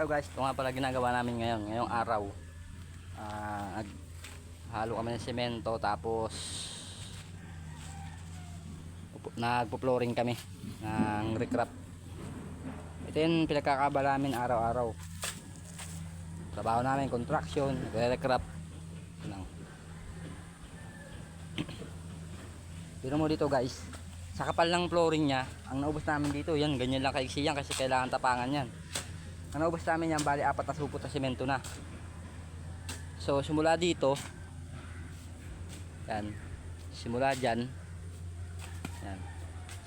Hello guys, ito nga pala ginagawa namin ngayon, ngayong araw. Naghalo kami ng semento, tapos nagpo-flooring kami ng recrap. Ito yung pinagkakabala namin araw-araw. Trabaho namin, construction, recrap. Pero mo dito guys, sa kapal ng flooring niya, ang naubos namin dito, yan, ganyan lang kaiksi yan kasi kailangan tapangan yan. Ang naubos namin yan, bali 4 na supot na semento na. So simula dito, yan, simula dyan, yan,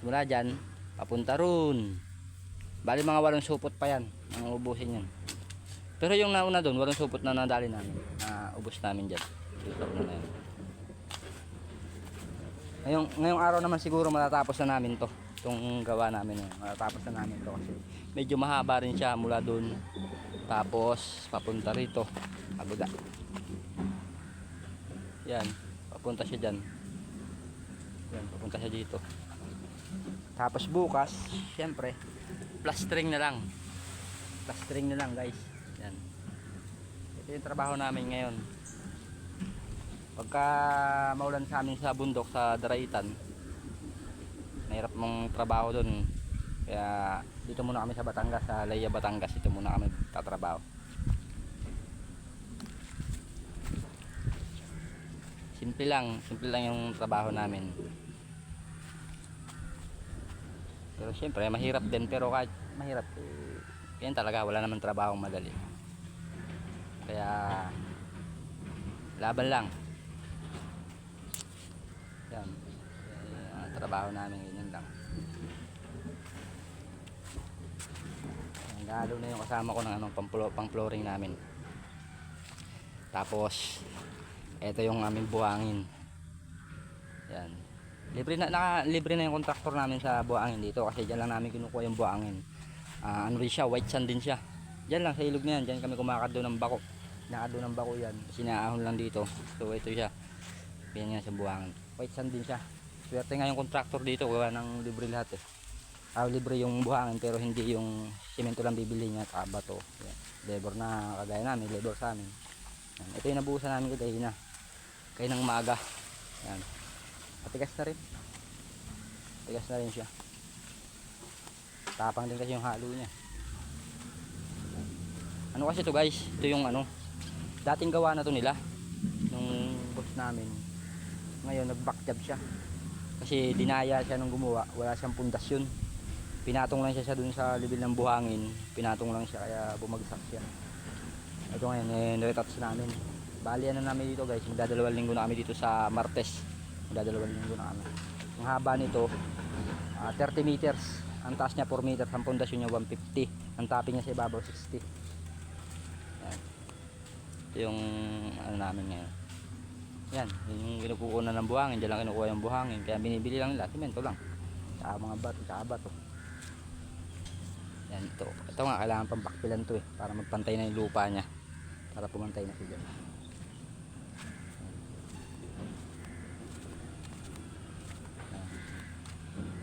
simula dyan papunta ron, bali mga 8 supot pa yan ang ubusin yan. Pero yung nauna doon, 8 supot na nadali namin, ubos namin dyan. Dito na yan. Ngayong araw naman siguro matatapos na namin to, itong gawa namin yun. Matatapos na namin to kasi medyo mahaba rin siya mula doon tapos papunta rito abuda. Yan, papunta siya dyan. Yan, papunta siya dito. Tapos bukas syempre plastering na lang. Plastering na lang guys. Yan, ito yung trabaho namin ngayon. Pagka maulan sa amin sa bundok sa Daraitan, mahirap mong trabaho doon. Kaya dito muna kami sa Batangas, sa Laya Batangas, ito muna kami tatrabaho. Simple lang yung trabaho namin. Pero syempre mahirap din, pero kahit mahirap yan talaga, wala naman trabahong madali. Kaya laban lang. Yan, trabaho namin ganyan lang. Lalo na yung kasama ko ng pang flooring namin. Tapos ito yung aming buhangin. Yan, libre na yung contractor namin sa buhangin dito kasi diyan lang namin kinukuha yung buhangin. Ano rin siya, white sand din siya. Diyan lang sa ilog na yan, diyan kami kumakado ng bako. Nakado ng bako yan, sinaahon lang dito. So ito siya, yan nga sa buhangin, white sand din siya. Swerte nga yung contractor dito, gawa ng libre lahat libre yung buhangin, pero hindi yung simento lang bibili niya at bato. Yan, labor na kagaya namin, labor sa amin. Yan, ito yung nabuhusan namin kaya ng maaga. Yan, matigas na rin, matigas na rin siya. Tapang din kasi yung halo niya. Ano kasi to guys, ito yung dating gawa na to nila nung boss namin. Ngayon nag-back job siya kasi dinaya siya nung gumawa, wala siyang pundasyon. Pinatong lang siya dun sa level ng buhangin, pinatong lang siya kaya bumagsak siya. Ito ngayon niretouch namin. Bali ano namin dito guys, magdadalawang linggo na kami dito sa Martes. Magdadalawang linggo na kami. Ang haba nito 30 meters, ang taas niya 4 meters, ang pundasyon niya 150, ang topping niya sa ibabaw 60. Yan, ito yung namin ngayon. Yan, yung kinukuha na ng buhangin, dyan lang kinukuha yung buhangin, kaya binibili lang nila, simento lang, tsaka mga bato, tsaka bato. Yan, ito nga, kailangan pang bakpilan to para magpantay na yung lupa niya, para pumantay na siya dyan.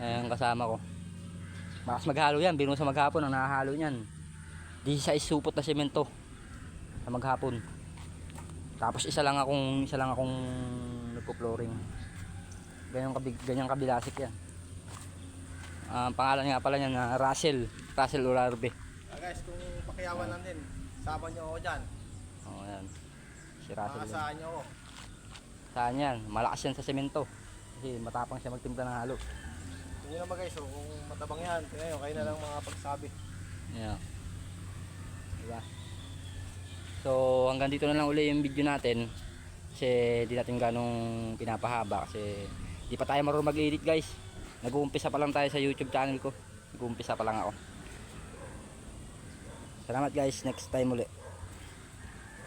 Ayan, kasama ko, makas maghalo yan, binusa maghapon ang nakahalo nyan, 16 supot na semento sa maghapon. Tapos isa lang akong nagpo-flooring. Ganyang kabilasik yan. Pangalan nga pala niyan na Russell Olarbe. Guys, kung pakiyawan lang din, sama nyo ako dyan. Ayan, si Russell. Saan nyo ako? Saan yan? Malakas yan sa semento. Kasi matapang siya magtimpla ng halo. Yun naman guys, kung matabang yan, kayo na lang mga pagsabi. Yeah. Diba? So hanggang dito na lang uli yung video natin kasi di natin ganong pinapahaba kasi di pa tayo marunong mag-edit guys. Nag-uumpisa pa lang tayo sa YouTube channel ko. Nag-uumpisa pa lang ako. Salamat guys, next time uli.